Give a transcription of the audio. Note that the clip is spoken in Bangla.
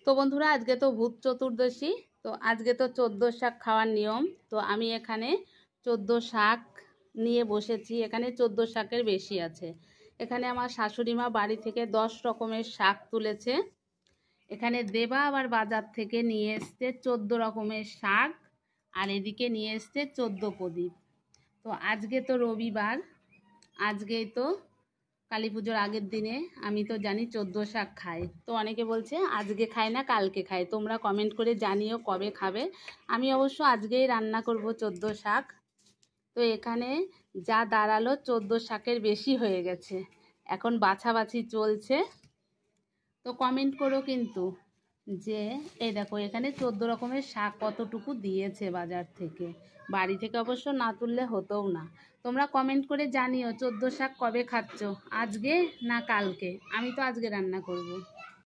তো বন্ধুরা, আজকে তো ভূত চতুর্দশী। তো আজকে তো 14 শাক খাওয়ার নিয়ম। তো আমি এখানে 14 শাক নিয়ে বসেছি। এখানে 14 শাকের বেশি আছে। এখানে আমার শাশুড়ি মা বাড়ি থেকে 10 রকমের শাক তুলেছে। এখানে দেবা আবার বাজার থেকে নিয়ে এসছে 14 রকমের শাক, আর এদিকে নিয়ে এসছে 14 প্রদীপ। তো আজকে তো রবিবার, আজকেই তো কালী পুজোর আগের দিনে। আমি তো জানি 14 শাক খাই। তো অনেকে বলছে আজকে খাই না কালকে খাই। তোমরা কমেন্ট করে জানিও কবে খাবে। আমি অবশ্য আজকেই রান্না করব 14 শাক। তো এখানে যা দাঁড়ালো 14 শাকের বেশি হয়ে গেছে। এখন বাছাবাছি চলছে। তো কমেন্ট করো কিন্তু যে এই দেখো এখানে 14 রকমের শাক কতটুকু দিয়েছে বাজার থেকে। বাড়ি থেকে অবশ্য না তুললে হতোও না। তোমরা কমেন্ট করে জানিও 14 শাক কবে খাচ্ছ, আজকে না কালকে। আমি তো আজকে রান্না করব।